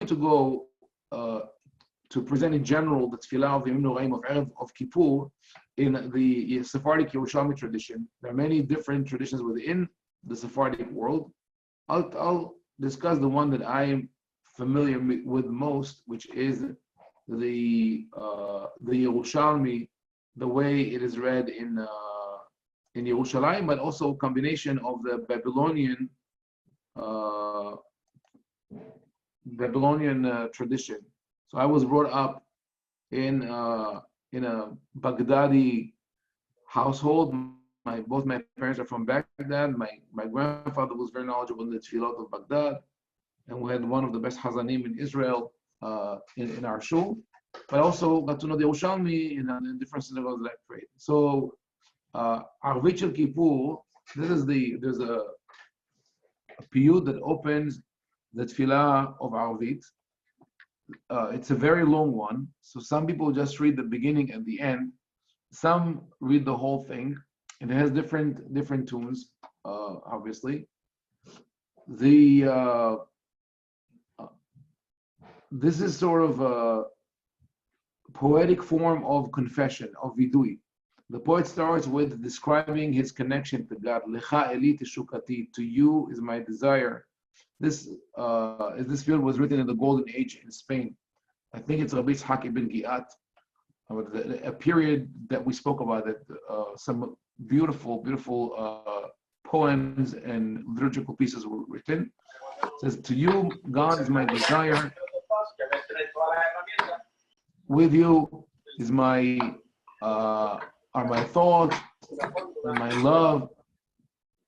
to go to present in general the tefillah of the Yom Noraim of Erev of Kippur in the Sephardic Yerushalmi tradition. There are many different traditions within the Sephardic world. I'll discuss the one that I am familiar with most, which is the Yerushalmi, the way it is read in Yerushalayim, but also a combination of the Babylonian tradition. So I was brought up in a Baghdadi household. Both my parents are from Baghdad. My grandfather was very knowledgeable in the tefillot of Baghdad, and we had one of the best hazanim in Israel in our shul. But also got to know the Yerushalmi in different synagogues that I prayed. So Arvit Shel Kippur, there's a piyut that opens the tefillah of Arvit. It's a very long one, so some people just read the beginning and the end. Some read the whole thing, and it has different tunes, obviously. This is sort of a poetic form of confession, of vidui. The poet starts with describing his connection to God. Lecha eli teshukati, to you is my desire. This field was written in the Golden Age in Spain. I think it's Rabbi Yitzhak ibn Giat, a period that we spoke about. That some beautiful poems and liturgical pieces were written. It says, "To you, God is my desire. With you is are my thoughts, and my love,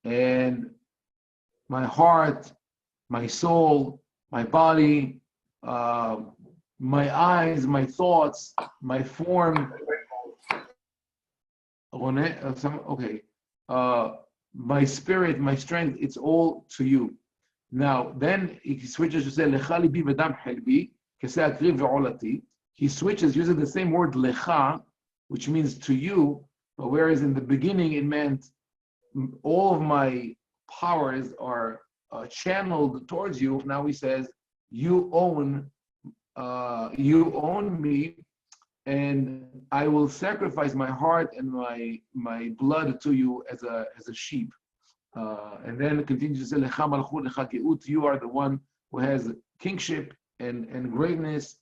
and my heart, my soul, my body, my eyes, my thoughts, my form." Okay. My spirit, my strength, it's all to you. Now, then he switches to say, Lecha libi v'dam helbi, keseh akriv ve'olati. He switches using the same word lecha, which means to you, but whereas in the beginning it meant all of my powers are channeled towards you. Now he says, you own me, and I will sacrifice my heart and my blood to you as a sheep. And then it continues to say, Lecha malchut lecha geut, you are the one who has kingship and greatness.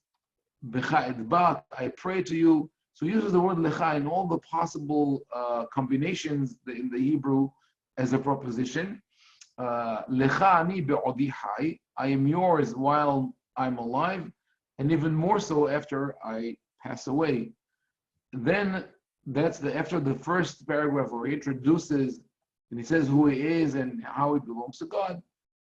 Becha edbat, I pray to you. So he uses the word lecha in all the possible combinations in the Hebrew as a proposition. Lecha ani be'odi hai, I am yours while I'm alive, and even more so after I pass away. Then that's after the first paragraph where he introduces and he says who he is and how he belongs to God.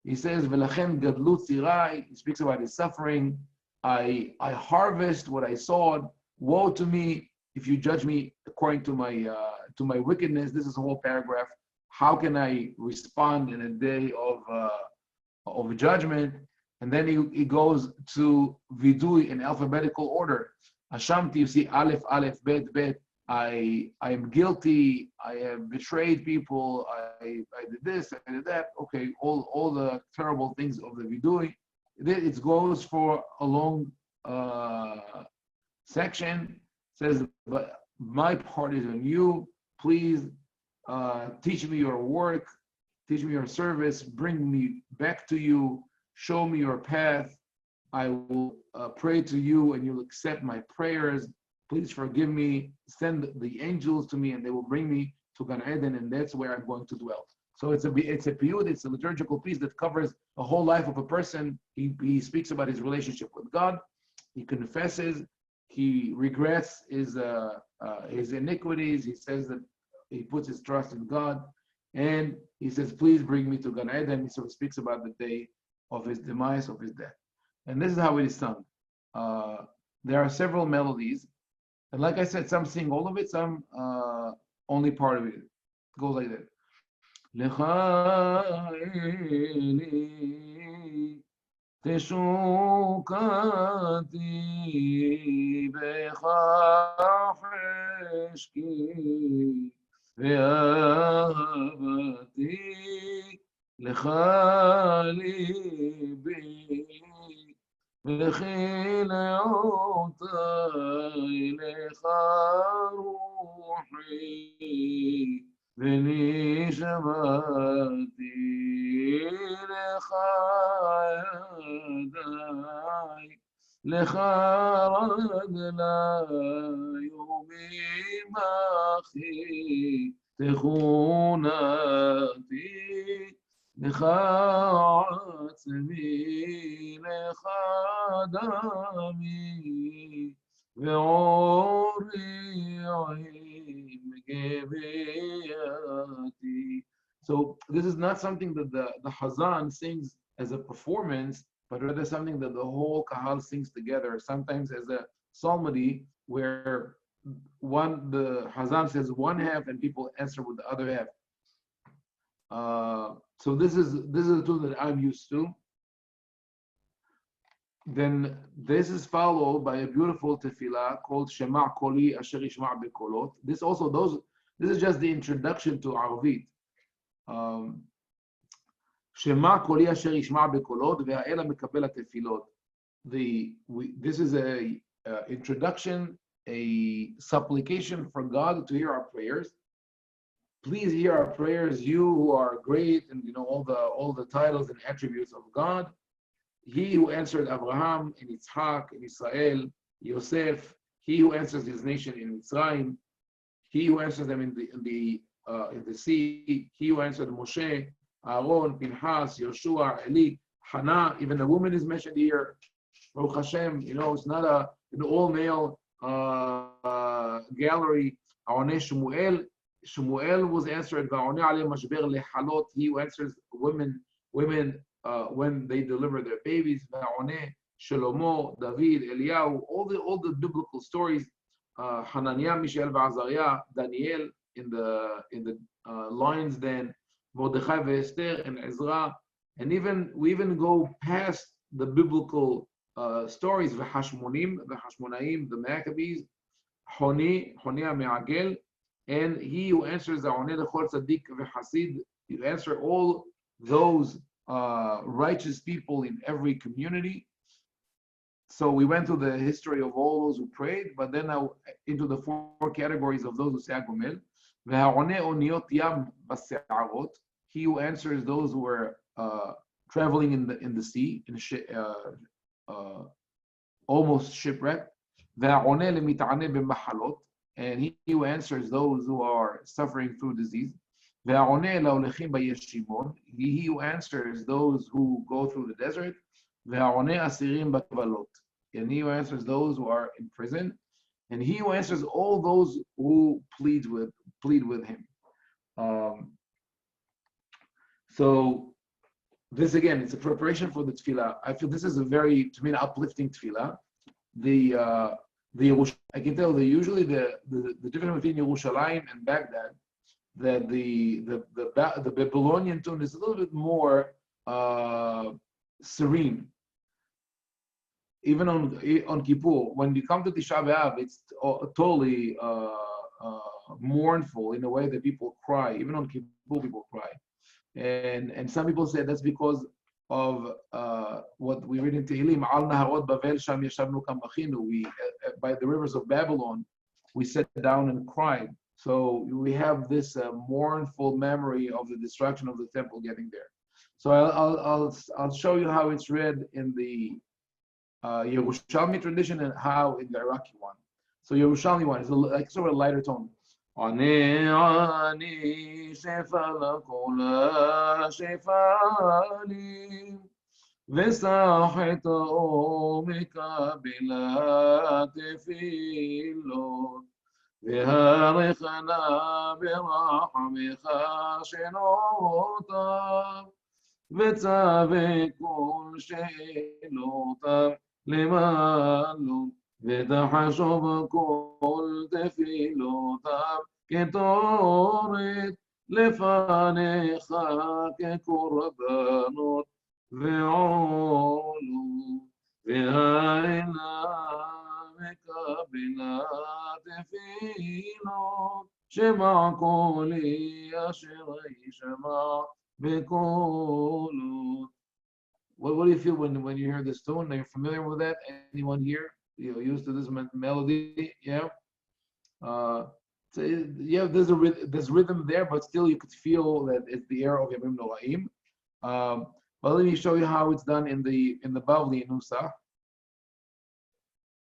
He says v'lachem gadlut zirai, he speaks about his suffering. I harvest what I sowed. Woe to me if you judge me according to my wickedness. This is a whole paragraph. How can I respond in a day of judgment? And then he goes to vidui in alphabetical order. Ashamti, you see, Aleph, Aleph, Bet, Bet. I am guilty. I have betrayed people. I did this. I did that. Okay, all the terrible things of the vidui. It goes for a long section. It says, but my part is on you. Please teach me your work. Teach me your service. Bring me back to you. Show me your path. I will pray to you and you'll accept my prayers. Please forgive me. Send the angels to me and they will bring me to Gan Eden, and that's where I'm going to dwell. So it's a piyut, it's a liturgical piece that covers the whole life of a person. He speaks about his relationship with God. He confesses. He regrets his iniquities. He says that he puts his trust in God. And he says, please bring me to Gan Eden. He sort of speaks about the day of his demise, of his death. And this is how it is sung. There are several melodies. And like I said, some sing all of it, some only part of it. It goes like that. Lecha eli teshukati becha heshki ve'ahavati lecha libi וכי לאותי לך רוחי, ונשמתי לך ידיי, לך רגלי וממחי תכונתי, לך עצמי, לך דמי, ועורי עם גוויתי. So this is not something that the Hazan sings as a performance, but rather something that the whole Kahal sings together, sometimes as a psalmody where the Hazan says one half and people answer with the other half. So this is the tune that I'm used to. Then this is followed by a beautiful tefillah called Shema Koli Asher Yishma Bekolot. This is just the introduction to Arvit. Shema Koli Asher Yishma Bekolot ve'ha'ela mekabel tefilot. This is a introduction, a supplication for God to hear our prayers. Please hear our prayers, you who are great, and all the titles and attributes of God. He who answered Abraham and Yitzhak and Israel, Yosef. He who answers his nation in Mitzrayim. He who answers them in the sea. He who answered Moshe, Aaron, Pinchas, Yoshua, Eli, Hannah. Even the woman is mentioned here. Baruch Hashem. It's not an all-male gallery. Aoneh Shmuel. Shmuel was answered. He who answers women when they deliver their babies. Shlomo, David, Eliyahu, all the biblical stories. Hananiah, Mishael, Azariah, Daniel in the lion's den. Mordechai Esther and Ezra, and we even go past the biblical stories. Hashmonaim, the Maccabees, Honi Me'agel. And he who answers the Oneh Lechol Tzaddik v'Hasid, you answer all those righteous people in every community. So we went through the history of all those who prayed, but then now into the four categories of those who say Agomel. V'ha'oneh oniot yam b'se'arot, he who answers those who were traveling in the sea, almost shipwrecked. V'ha'oneh lemit'aneh b'mahalot, and he who answers those who are suffering through disease. He who answers those who go through the desert. And he who answers those who are in prison. And he who answers all those who plead with him. So this again, it's a preparation for the tefillah. I feel this is a very, to me, an uplifting tefillah. I can tell usually the difference between Yerushalayim and Baghdad, that the Babylonian tune is a little bit more serene. Even on Kippur, when you come to Tisha B'Av, it's totally mournful in a way that people cry. Even on Kippur, people cry, and some people say that's because of what we read in Tehillim, Al Naharot Bavel Sham Yashavnu Kam Bachinu. By the rivers of Babylon, we sat down and cried. So we have this mournful memory of the destruction of the temple getting there. So I'll show you how it's read in the Yerushalmi tradition and how in the Iraqi one. So Yerushalmi one is like sort of a lighter tone. Ani shefa l'kol shefalim v'sachet omika bilat tefilot והאריכנה ברחמך שנותיו וצווה כל שאלותיו למענו ותחשוב כל תפילותיו כתורת לפניך כקורבנות ועולו והעינה מקבלה תפילות שמע קולי אשר יישמע בקולות. What do you feel when you hear this tune? Are you familiar with that? Anyone here? Used to this melody? Yeah. So yeah, there's rhythm there, but still you could feel that it's the air of Yamim Noraim. But let me show you how it's done in the Bavli Nusach.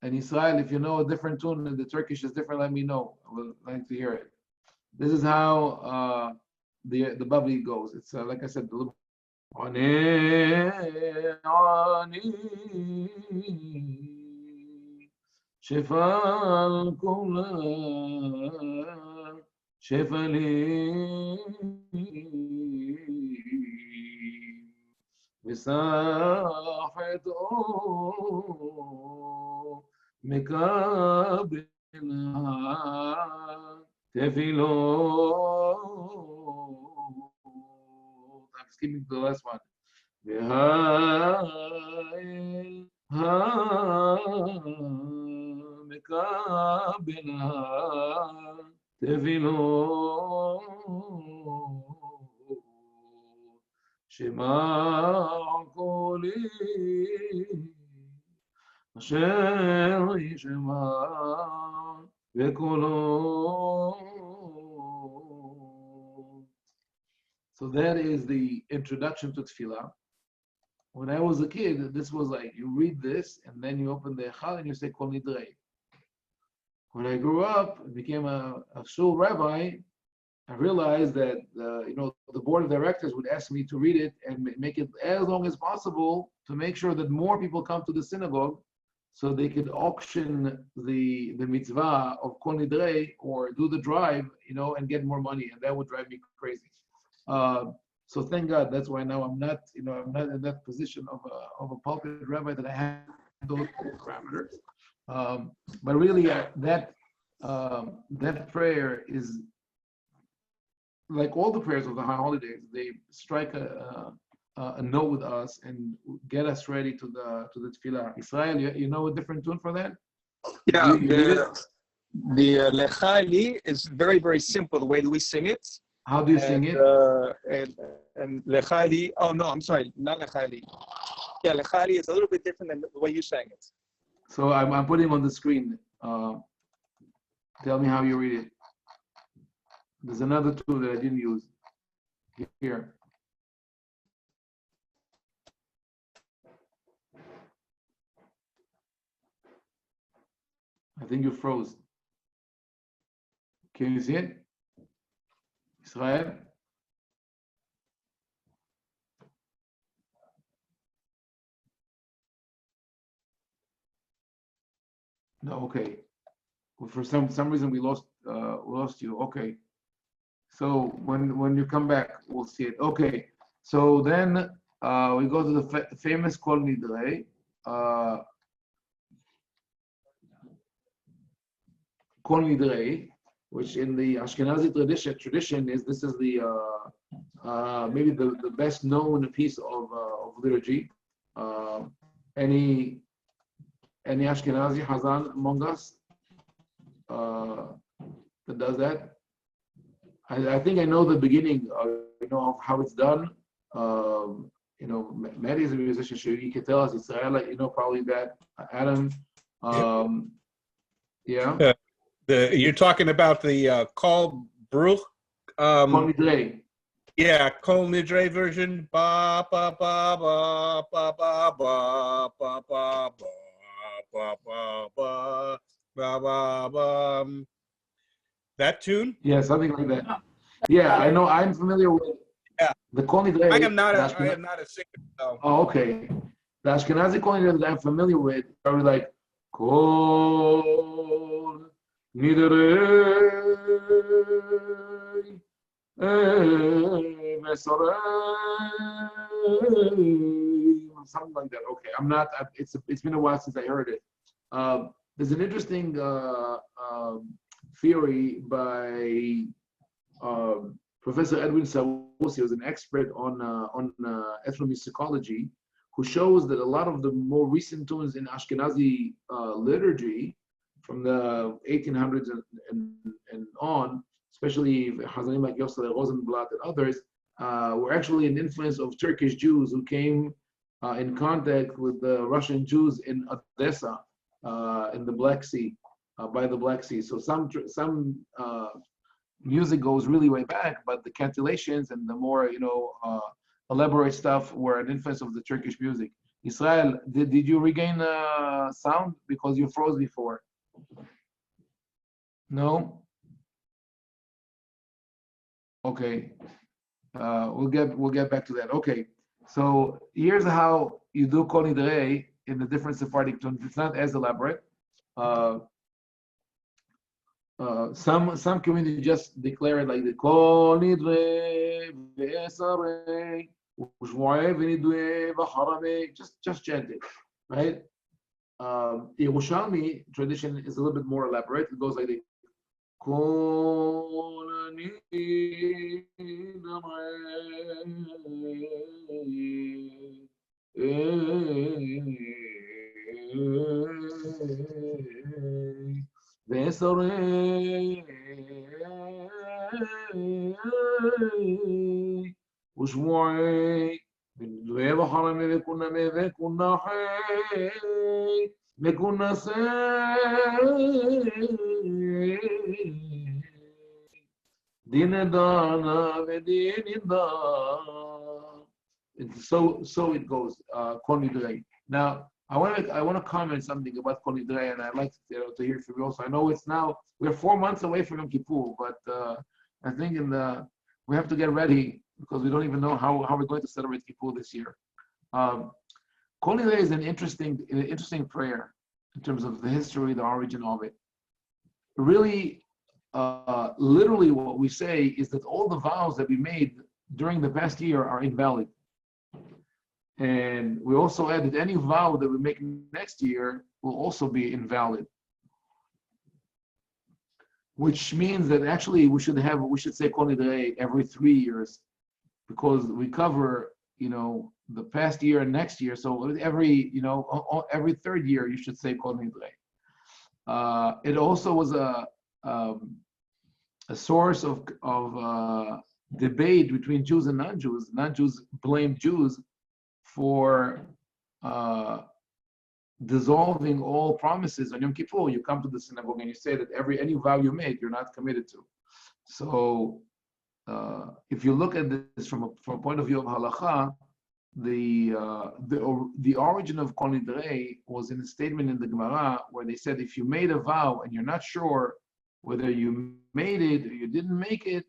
And Israel, if you know a different tune and the Turkish is different, let me know. I would like to hear it. This is how the Bavli goes. It's like I said, the little شفا كلها شفا لي مساحة مقابلها تفيلو. I'm skipping the last one. بهاي مقابلها تفيلو شمع قولي أشر يشمع بكلو. So that is the introduction to Tefillah. When I was a kid, this was like, you read this, and then you open the Echad, and you say, Kol Nidrei. When I grew up and became a shul rabbi, I realized that the board of directors would ask me to read it and make it as long as possible to make sure that more people come to the synagogue, so they could auction the mitzvah of Kol Nidrei or do the drive, and get more money, and that would drive me crazy. So thank God, that's why now I'm not in that position of a pulpit rabbi that I have those parameters. But really, that prayer is like all the prayers of the high holidays. They strike a note with us and get us ready to the tefillah. Israel, you know a different tune for that? Yeah, the Lecha Li is very, very simple the way that we sing it. How do you sing it? And Lecha Li, oh no, I'm sorry, not Lecha Li. Yeah, Lecha Li is a little bit different than the way you sang it. So I'm putting on the screen. Tell me how you read it. There's another tool that I didn't use. Here. I think you froze. Can you see it? Israel? No, okay. Well, for some reason we lost you. Okay. So when you come back, we'll see it. Okay. So then we go to the famous Kol Nidrei. Kol Nidrei, which in the Ashkenazi tradition is the maybe the best known piece of liturgy. Any Ashkenazi Hazan among us that does that? I think I know the beginning of how it's done. Maddie is a musician, so he could tell us. Israel, probably that. Adam, yeah. You're talking about the Kol Baruch. Kol Nidrei. Yeah, Kol Nidrei version. Ba ba ba ba ba ba ba ba ba ba ba ba ba ba ba. That tune? Yeah, something like that. Yeah, I know. I'm familiar with the Kol Nidrei. I am not a singer. So. Oh, okay. The Ashkenazi Kol Nidrei that I'm familiar with are like Kol Nidrei something like that. Okay, I'm not. It's been a while since I heard it. There's an interesting theory by Professor Edwin Sarusi, who's an expert on ethnomusicology, who shows that a lot of the more recent tunes in Ashkenazi liturgy from the 1800s and on, especially Hazanim like Yosef Rosenblatt and others, were actually an influence of Turkish Jews who came in contact with the Russian Jews in Odessa, in the Black Sea, by the Black Sea. So some music goes really way back, but the cantillations and the more elaborate stuff were an influence of the Turkish music. Israel, did you regain sound because you froze before? No. Okay. We'll get back to that. Okay. So here's how you do Kol Nidrei in the different Sephardic tones. It's not as elaborate. Some communities just declare it like the Kol Nidrei Ve'esarei U'shmu'ei V'nidrei V'haramei. Just chant it, right? Yerushalmi tradition is a little bit more elaborate. It goes like this. Kol Nidrei Ve'esarei U'shmu'ei V'nidrei V'haramei V'kunna Hay V'kunna Sei Dinedana V'dinida. So it goes. Kol Nidrei. Now I want to comment something about Kol Nidrei, and I'd like to hear from you also. I know we're 4 months away from Yom Kippur, but I think we have to get ready because we don't even know how we're going to celebrate Kippur this year. Kol Nidrei is an interesting prayer in terms of the history, the origin of it. Really, literally, what we say is that all the vows that we made during the past year are invalid. And we also add that any vow that we make next year will also be invalid. Which means that actually we should say Kol Nidrei every 3 years, because we cover, the past year and next year. So every third year you should say Kol Nidrei. It also was a source of debate between Jews and non-Jews. Non-Jews blamed Jews for dissolving all promises on Yom Kippur. You come to the synagogue and you say that any vow you make, you're not committed to. So if you look at this from a point of view of halacha, the origin of Kol Nidrei was in a statement in the Gemara where they said if you made a vow and you're not sure whether you made it or you didn't make it,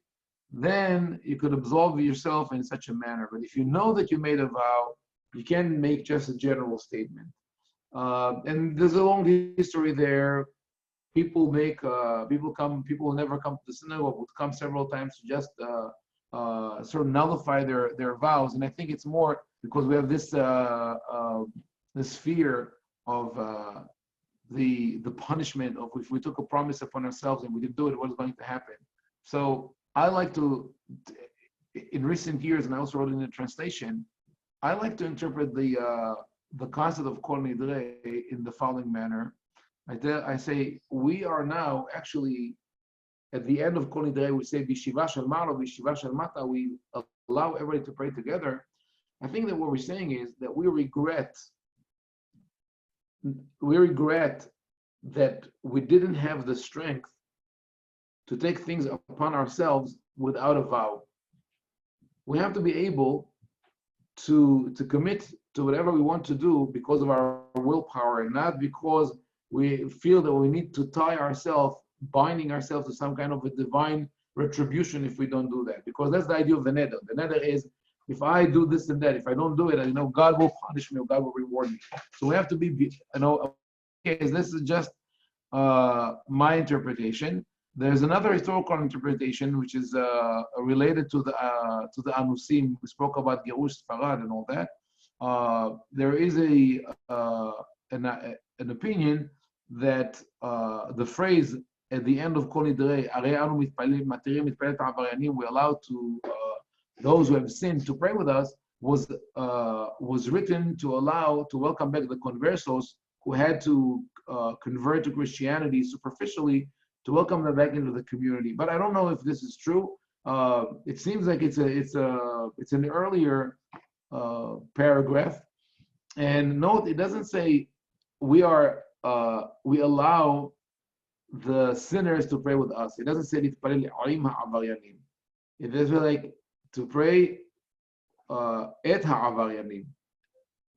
then you could absolve yourself in such a manner. But if you know that you made a vow, you can't make just a general statement. And there's a long history there. People who never come to the synagogue would come several times to just sort of nullify their vows. And I think it's more because we have this fear of the punishment of if we took a promise upon ourselves and we didn't do it, what's going to happen. So I like to, in recent years, and I also wrote in the translation, I like to interpret the concept of Kol Nidrei in the following manner. I say we are now actually at the end of Kol Nidrei. We say B'shiva shel Ma'alo, B'shiva shel Mata. We allow everybody to pray together. I think that what we're saying is that we regret that we didn't have the strength to take things upon ourselves without a vow. We have to be able to commit to whatever we want to do because of our willpower, and not because we feel that we need to tie ourselves, binding ourselves to some kind of a divine retribution if we don't do that. Because that's the idea of the neder. The neder is, if I do this and that, if I don't do it, God will punish me or God will reward me. So we have to be, this is just my interpretation. There's another historical interpretation which is related to the Anusim. We spoke about Gerush Sfarad and all that. There is an opinion that the phrase at the end of Kol Nidrei, we allow to those who have sinned to pray with us, was written to welcome back the conversos who had to convert to Christianity superficially, to welcome them back into the community. But I don't know if this is true. It seems like it's an earlier paragraph, And note, it doesn't say we allow the sinners to pray with us. It doesn't say it doesn't say like to pray et ha'avaryanim.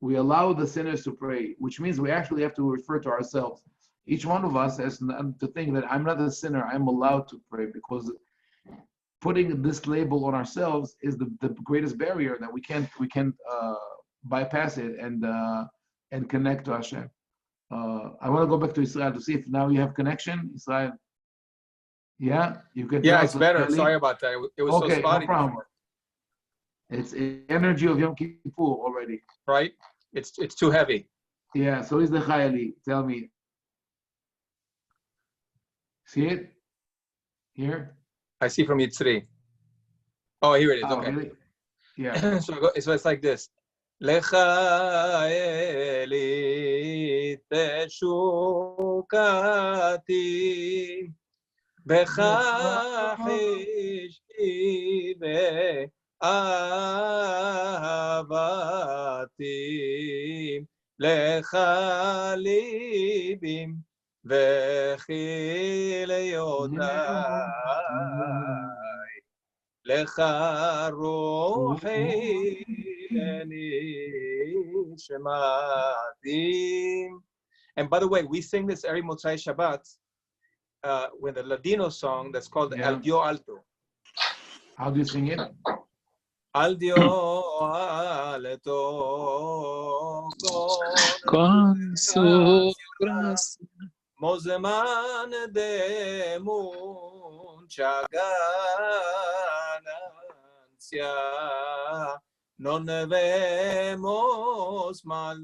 We allow the sinners to pray, which means we actually have to refer to ourselves. Each one of us has to think that I'm not a sinner, I'm allowed to pray, because putting this label on ourselves is the greatest barrier that we can't bypass it and connect to Hashem. I want to go back to Israel to see if now you have connection, Israel. Yeah, you can. Yeah, it's better. Sorry about that. It was okay, so spotty. No problem. It's energy of Yom Kippur already. Right? It's too heavy. Yeah. So is the Chayali. Tell me. See it here? I see from Yitzri. Oh, here it is. Oh, okay. really? Yeah. So it's like this. Lecha eli teshukati becha hishti be'avati lecha libim vechi leyodai lecha ruhi and by the way, we sing this every Motzai Shabbat with a Ladino song that's called Al Dio Alto. How do you sing it? Al Dio Alto con su gracia Mozeman de mucha ganancia no vemos mal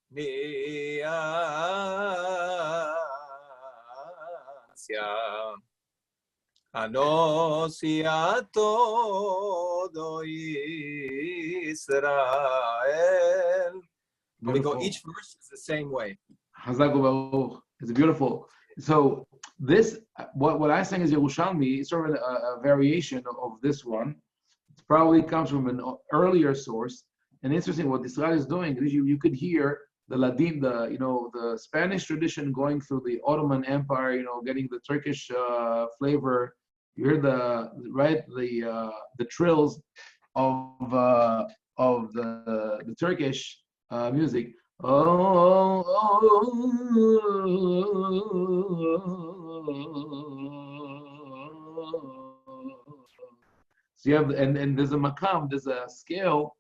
ni ansia. Anuncia todo Israel. We go, each verse is the same way. It's beautiful. So this, what I sang is Yerushalmi, it's sort of a variation of this one. It probably comes from an earlier source. And interesting, what Israel is doing is you could hear the Ladin, the Spanish tradition going through the Ottoman Empire, getting the Turkish flavor. You hear the trills of the Turkish music. So you have, and there's a makam, there's a scale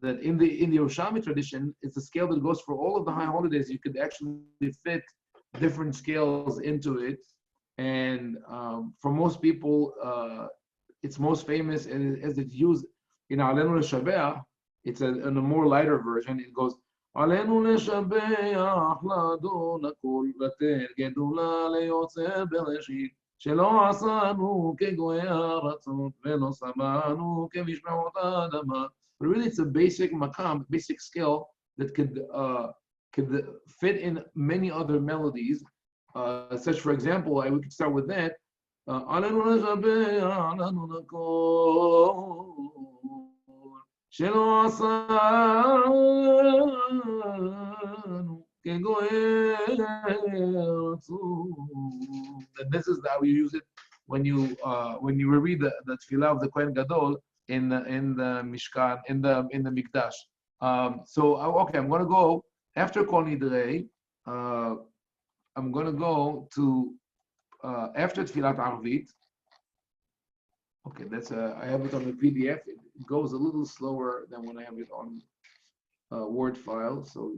that in the Yerushalmi tradition, it's a scale that goes for all of the high holidays. You could actually fit different scales into it, and for most people, it's most famous as it's used in Alenu L'Shabeach. It's in a more lighter version. It goes. עלינו לשבח לאדון הכל, לתת גדולה ליוצר בראשית, שלא עשנו כגויי הארצות, ולא שמענו כמשמעות האדמה. But really it's a basic makam, basic scale that could fit in many other melodies. Such, for example, we could start with that. עלינו לשבח לאדון הכל, שלא עשנו כגויי ארצות. And this is how you use it when you read the tefillah of the Kohen Gadol in the Mishkan, in the Mikdash. So okay, I'm going to go after Kol Nidrei. I'm going to go to after Tfilat Arvit. Okay, that's I have it on the PDF. It goes a little slower than when I have it on Word file, so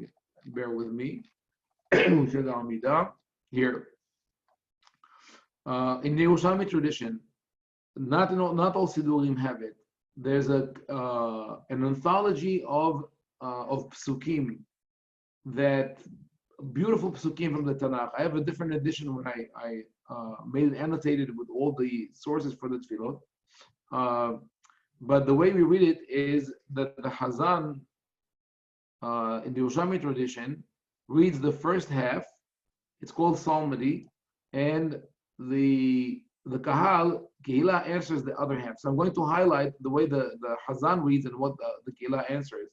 bear with me. Here, in the Yerushalmi tradition, not all Sidurim have it. There's an anthology of psukim, that beautiful psukim from the Tanakh. I have a different edition when I made it annotated with all the sources for the tefillot. But the way we read it is that the Hazan in the Yerushalmi tradition reads the first half. It's called psalmody, and the Kehillah answers the other half. So I'm going to highlight the way the Hazan reads and what the Kehillah answers.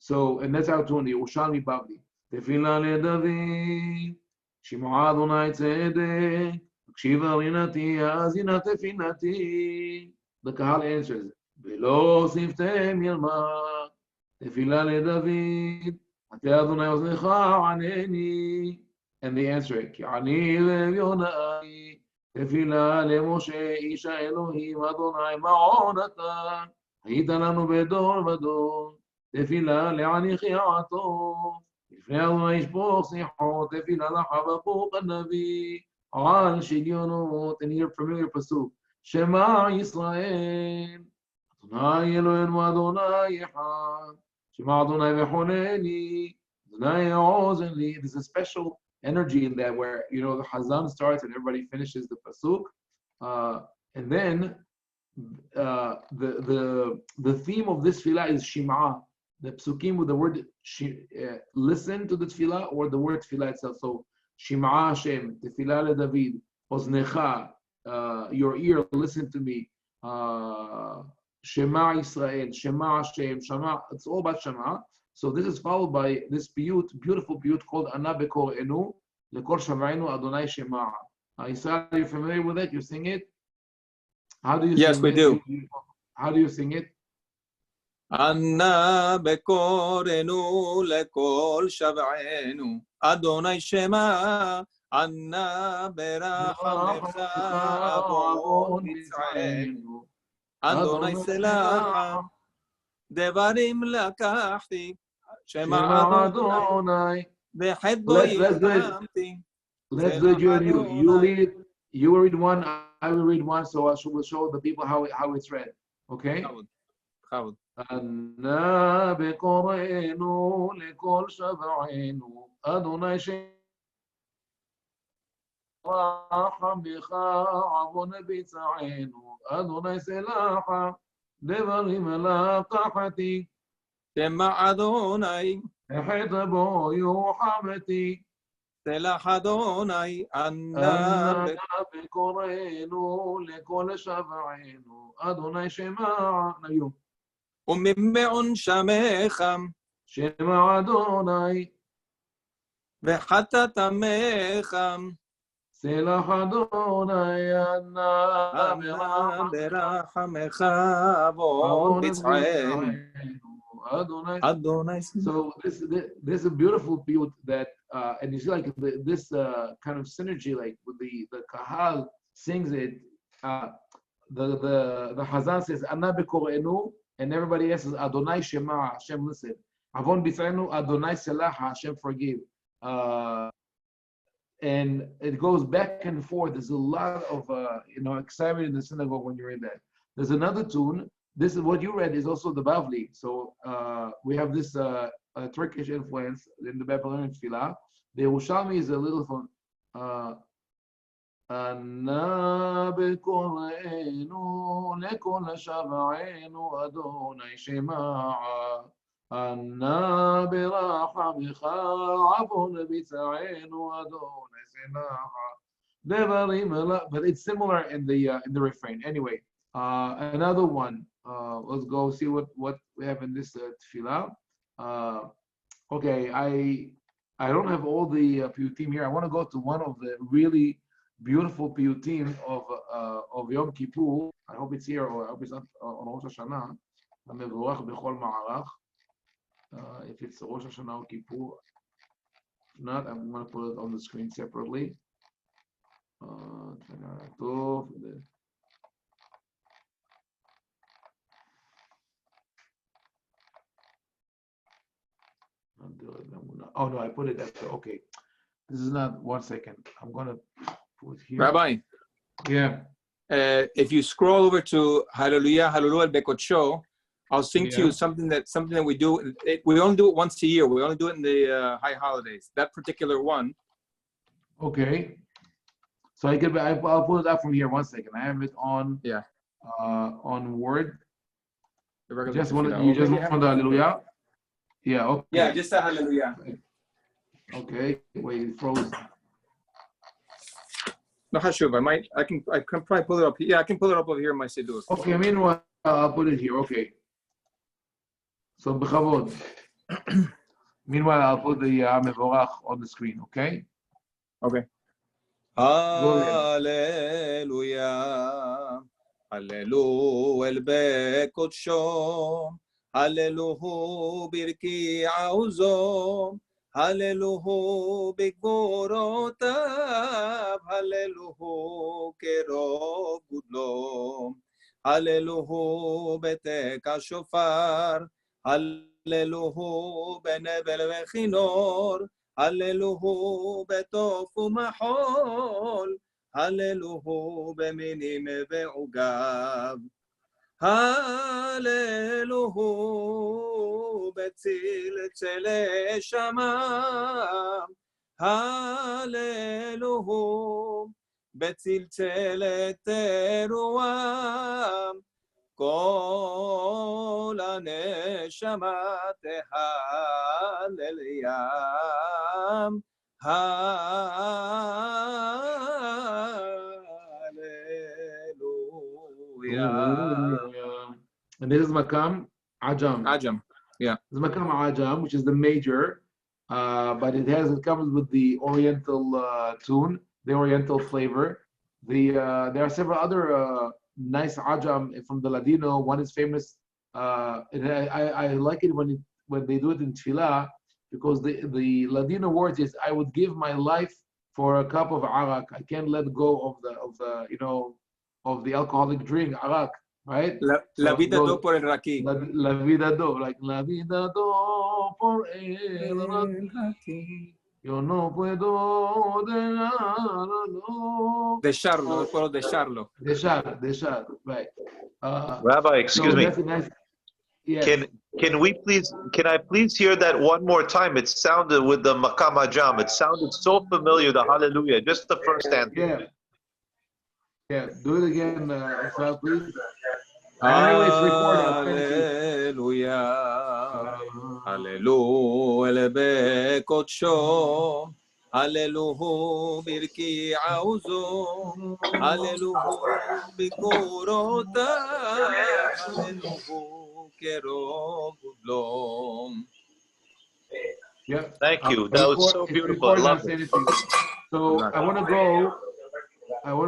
So, and that's how to the Yerushalmi Bavli. Tefillah leDavid, Shema Adonai tzedek, Kshiva rinati, azina tefilati. The Kahal answers, Velo siftem yilma, Tefillah leDavid, Ate Adonai oznecha aneni. And they answer it, Ki ani le'vyonai, Tefillah leMoshe, Isha Elohim, Adonai ma'onata, Hayita lanu bedor vador. תפילה לעניכי העטוף, לפני אדוני ישפוך שיחות, תפילה לחבקוק הנביא, על שגיונות, and here familiar פסוק, שמע ישראל, אדוני אלוהינו אדוני אחד, שמע אדוני וחונני, אדוני יעוזן לי. There's a special energy in that where, you know, the Hazan starts and everybody finishes the pasuk, and then the theme of this tefillah is Shema. The psukim with the word listen to the tefillah, or the word tefillah itself. So Shema Hashem, tefillah leDavid, oznecha, your ear, listen to me. Shema Israel, Shema Hashem, Shema. It's all about Shema. So this is followed by this beautiful piyut called Ana bekorenu lekol shavaynu Adonai Shema. Israel, are you familiar with it? You sing it? How do you Yes, sing we it? do. How do you sing it? Anna bekorenu lekol shav'enu Adonai Shema. Anna berachamecha avon mitzrayenu Adonai selacha devarim lakachti Shema Adonai v'chet bo yihamti. Let's do it, you lead, you read one, I will read one, so we'll show the people how it's read. Okay? Chavod. Anna bekorenu lekol shav'enu Adonai Shema becha avon bitza'enu Adonai selacha devarim lakachti Shema Adonai v'chet bo yihamti. Selach Adonai Anna Anna bekorenu lekol shav'enu Adonai Shema. Now you. וממעון שמך Shema Adonai וחטאת עמך Selach Adonai Anna אנא ברחמך עוון פצעינו Adonai. So this is a beautiful piyut that and you see like this kind of synergy, like with the kahal sings it, the Hazan says Anna bekorenu, and everybody else says Adonai Shema, Hashem listen. Avon bitzaynu, Adonai Selaha, Hashem forgive. And it goes back and forth. There's a lot of excitement in the synagogue when you read that. There's another tune. This is what you read is also the Bavli. So we have this Turkish influence in the Babylonian tefillah. The Yerushalmi is a little from Anna bekorenu lekol shav'enu Adonai Shema. Anna berachamecha avon bitza'enu Adonai selacha. But it's similar in the refrain. Anyway, another one. Let's go see what we have in this tefillah. Okay, I don't have all the piyutim here. I want to go to one of the really beautiful piyutim of Yom Kippur. I hope it's here, or I hope it's not on Rosh Hashanah. If it's Rosh Hashanah or Kippur, if not, I'm going to put it on the screen separately. Oh no, I put it after. Okay, this is not. 1 second. I'm going to put it here. Rabbi, Yeah. if you scroll over to Hallelujah, Hallelujah Bekotsho, I'll sing to you something that we do. We only do it once a year. We only do it in the high holidays. That particular one. Okay. So I'll pull it up from here. 1 second. I have it on. Yeah. On Word. You just want the Hallelujah. Yeah. Okay. Yeah, just a Hallelujah. Okay. Wait, it froze. No, Hashuv. I can probably pull it up. Yeah, I can pull it up over here in my Siddur. Okay. Meanwhile, I'll put it here. Okay. So b'chavod. Meanwhile, I'll put the Mevorach on the screen, okay? Okay. Go ahead. Hallelujah. Hallelu el bekotshom. Hallelu birki auzom. Hallelu bigvorotav. Hallelu kerov gudlom. Hallelu betek hashofar. Hallelu benevel vechinor. Hallelu betof umachol. Hallelu beminim ve'ugav. Hallelu betziltzele shamam. Hallelu betziltzele teruam. Kol הנשמה תהלל ים. Hallelujah. And this is Makam Ajam. Ajam, yeah. This is Makam Ajam, which is the major, but it comes with the Oriental tune, the Oriental flavor. There are several other nice Ajam from the Ladino. One is famous. And I like it when they do it in Tefillah, because the Ladino words is, I would give my life for a cup of arak. I can't let go of the alcoholic drink, arak, right? La vida do por el raqui. La vida do, like la vida do por el raqui. Yo no puedo dejarlo, no puedo dejarlo. Dejar, right. Rabbi, excuse me. Nice, yeah. Can I please hear that one more time? It sounded with the Makam Ajam. It sounded so familiar, the Hallelujah. Just the first stanza. Yeah. Do it again, Israel, please. Hallelujah. Hallelujah. Bekotcho. Hallelujah. Birki auzo. Hallelujah. Bikurota. Hallelujah. Kero gudlom. Yeah. Thank you. That was so beautiful. I love it. So I want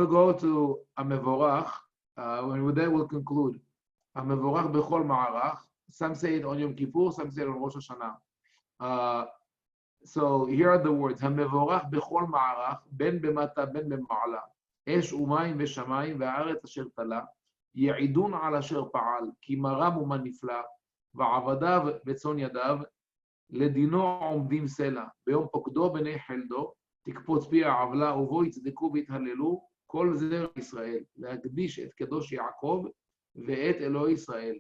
to go to Amevorach. And with that, we'll conclude. Amevorach bechol ma'arach. Some say it on Yom Kippur, some say it on Rosh Hashanah. So here are the words. Hamevorach bechol ma'arach, ben bemata, ben bema'ala. Esh umayim v'shamayim v'aretz asher tala. יעידון על אשר פעל, כי מרם ומה נפלא, ועבדיו וצאן ידיו, לדינו עומדים סלע, ביום פוקדו בני חלדו, תקפוץ פי העוולה, ובו יצדקו ויתהללו, כל זרע ישראל, להקדיש את קדוש יעקב ואת אלוהי ישראל.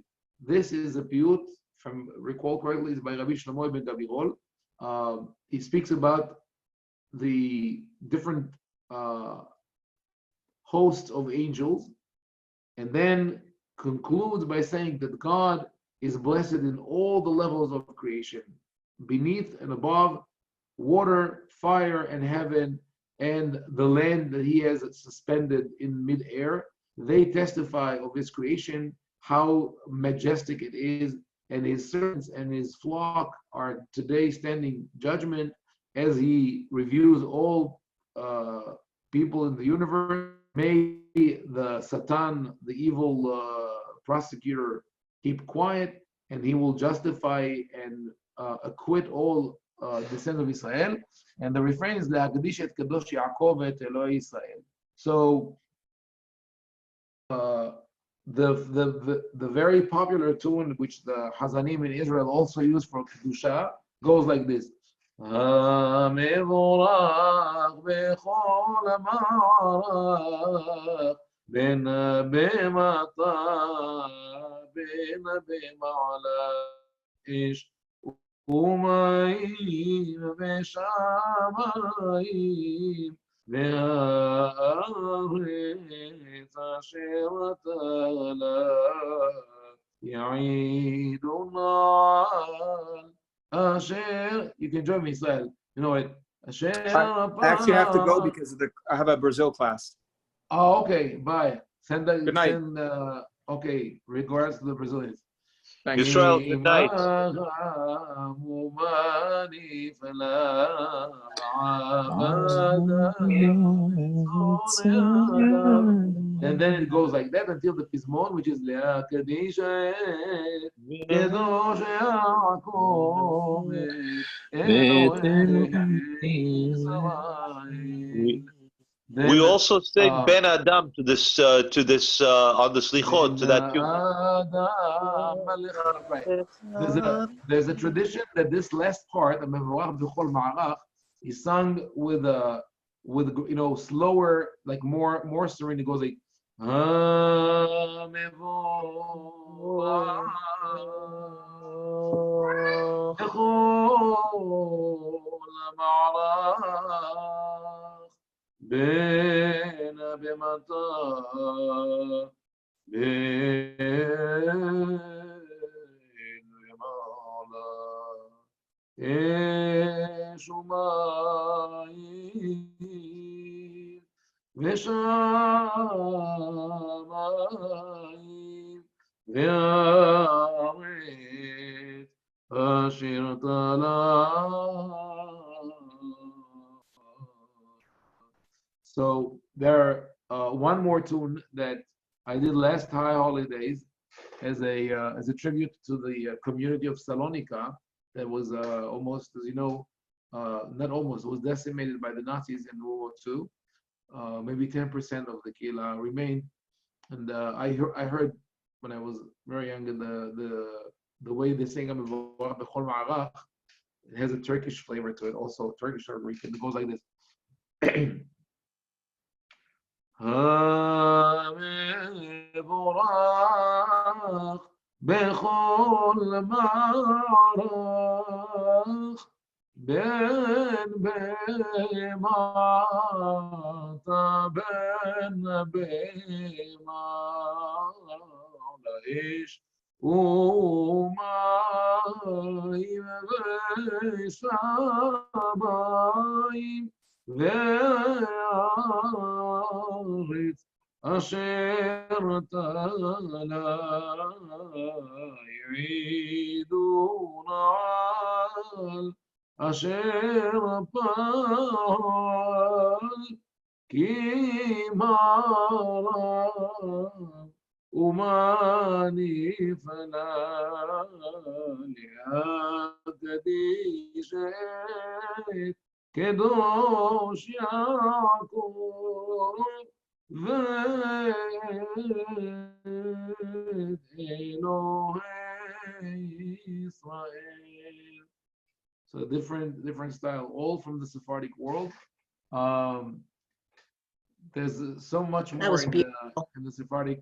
This is a piyut, if I recall correctly, is by Rabbi Shlomo ben Gabirol. He speaks about the different hosts of angels, and then concludes by saying that God is blessed in all the levels of creation, beneath and above, water, fire, and heaven, and the land that he has suspended in mid-air. They testify of his creation, how majestic it is, and his servants and his flock are today standing judgment as he reviews all people in the universe. May the Satan, the evil prosecutor, keep quiet, and he will justify and acquit all descendants of Israel. And the refrain is "Le'akdish et kadosh Yaakov et Eloi Israel." So the very popular tune which the Hazanim in Israel also use for kedusha goes like this. המבורך בכל המערך, בין במטה, בין במעלה, אש ומים ושמיים, והארץ אשר תלה, יעידונה Asher, you can join me, Israel. You know it. Asher. I actually have to go because I have a Brazil class. Oh, okay. Bye. Good night. Okay. Regards to the Brazilians. Thanks. Yisrael, good night. And then it goes like that until the Pismon, which is Lea Kadisha Kedosh Yaakov Elohei Israel. We also sing Ben uh, Adam to this on the Slichot to that tune. Right. There's a tradition that this last part, is sung with slower, like more serene. It goes like ושמיים וארץ אשר תלה. So there, one more tune that I did last High Holidays as a tribute to the community of Salonika that was almost, as you know, not almost, was decimated by the Nazis in World War II. Maybe 10% of the Kila remained, and I heard when I was very young the way they sing Bechol Ma'arach, it has a Turkish flavor to it, also Turkish or Greek. It goes like this. המבורך בכל מערך בין בהמתה בין בהמה לאש ומים ושמיים והארץ אשר תלה יעידו נעל אשר פעל כי מה רב ומה נפלא להקדיש את קדוש יעקב ואת אלוהי ישראל. So different style, all from the Sephardic world. There's so much more in the Sephardic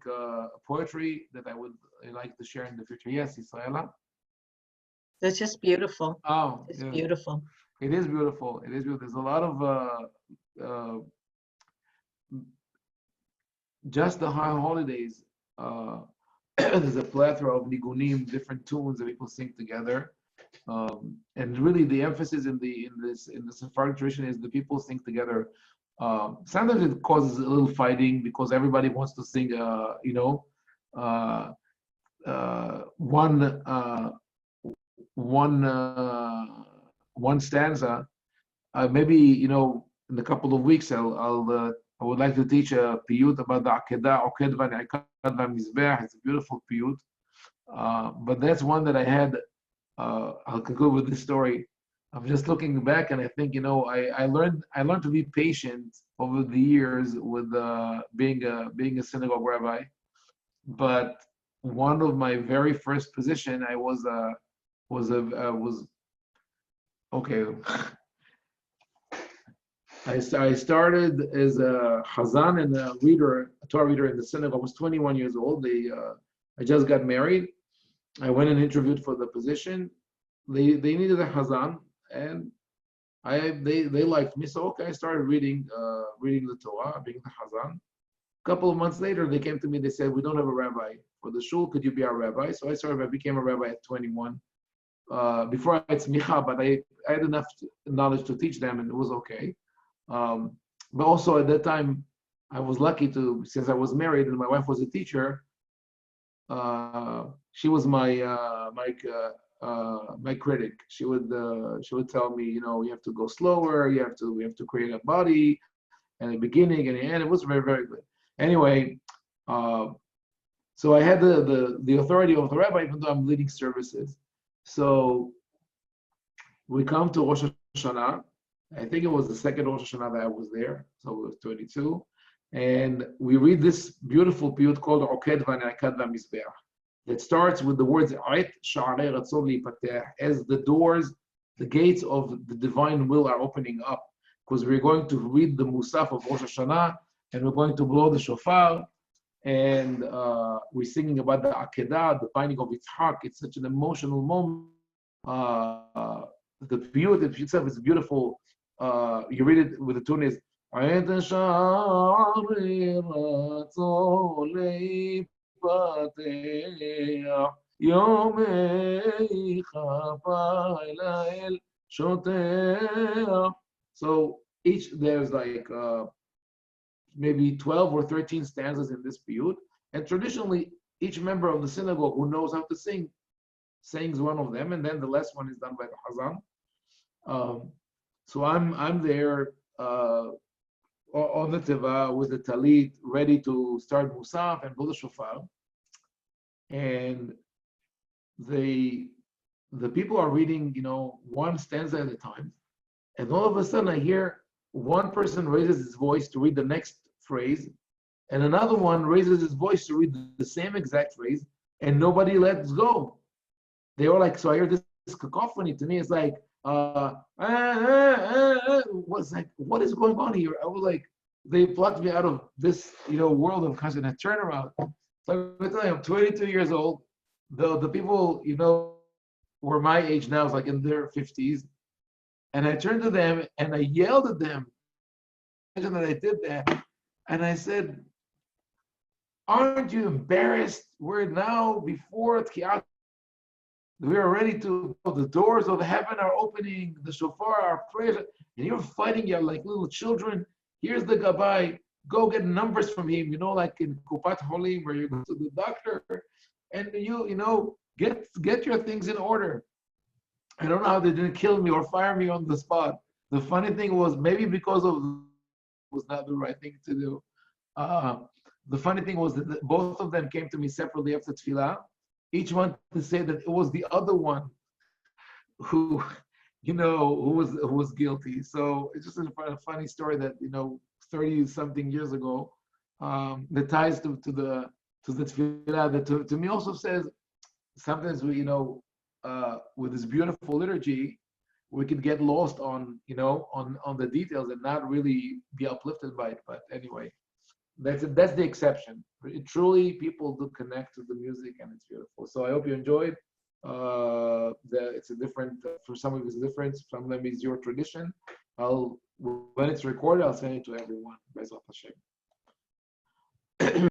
poetry that I would like to share in the future. Yes, Israela? It's just beautiful. Oh, it's yeah. Beautiful. It is beautiful. It is beautiful. There's a lot of just the high holidays. There's a plethora of nigunim, different tunes that people sing together. And really, the emphasis in the Sephardic tradition is the people sing together. Sometimes it causes a little fighting because everybody wants to sing, one stanza. Maybe in a couple of weeks, I would like to teach a piyut about the Akedah, Oked v'Ne'akad v'Mizbeach. It's a beautiful piyut. But that's one that I had. I'll conclude with this story. I'm just looking back, and I think I learned to be patient over the years with being a synagogue rabbi. But one of my very first position, I was okay. I started as a Hazan and a Torah reader in the synagogue. I was 21 years old. I just got married. I went and interviewed for the position. They needed a Hazan, and they liked me. So okay, I started reading the Torah, being the Hazan. A couple of months later, they came to me. They said, "We don't have a rabbi for the shul. Could you be our rabbi?" So I became a rabbi at 21. Before I had smicha, but I had enough knowledge to teach them, and it was okay. But also at that time, I was lucky since I was married and my wife was a teacher, she was my critic. She would tell me, you have to go slower. We have to create a body, and the beginning and the end. It was very, very good. Anyway, so I had the authority of the rabbi, even though I'm leading services. So we come to Rosh Hashanah. I think it was the second Rosh Hashanah that I was there. So it was 22. And we read this beautiful piyut called Oked V'Ne'akad V'Mizbeach. It starts with the words Ait Sha'arei Ratzon Li'Pateh, as the doors, the gates of the divine will are opening up. Because we're going to read the Musaf of Rosh Hashanah, and we're going to blow the shofar, and we're singing about the Akedah, the binding of Yitzhak. It's such an emotional moment. The piyut itself is beautiful. You read it with the tune is Ait Sha'arei Ratzon Li'Pateh Yomei Chafai La'el Shoteh. So there's like maybe 12 or 13 stanzas in this piyut, and traditionally each member of the synagogue who knows how to sing sings one of them, and then the last one is done by the Hazan. So I'm there on the teva with the talit, ready to start musaf and blow the shofar, and the people are reading, one stanza at a time. And all of a sudden, I hear one person raises his voice to read the next phrase, and another one raises his voice to read the same exact phrase, and nobody lets go. They were like, so I hear this cacophony. To me, it's like, what's like, what is going on here? I was like, they plucked me out of this, world of constant turnaround. So I'm telling you, I'm 22 years old. The people, were my age now, is like in their 50s. And I turned to them and I yelled at them. Imagine that I did that. And I said, aren't you embarrassed? We're now before Tkiat. We are ready to go. The doors of heaven are opening. The shofar, our prayers. And you're fighting, you're like little children. Here's the Gabbai. Go get numbers from him, like in Kupat Holim, where you go to the doctor. And get your things in order. I don't know how they didn't kill me or fire me on the spot. The funny thing was, maybe because of was not the right thing to do. The funny thing was that both of them came to me separately after tefillah, each one to say that it was the other one who was guilty. So it's just a funny story that 30 something years ago, that ties to the tefillah, that to me also says sometimes we with this beautiful liturgy, we can get lost on the details and not really be uplifted by it. But anyway, that's the exception. Truly, people do connect to the music, and it's beautiful. So I hope you enjoyed. It's a different, for some of it's different. Some of them is your tradition. When it's recorded, I'll send it to everyone. B'ezrat Hashem.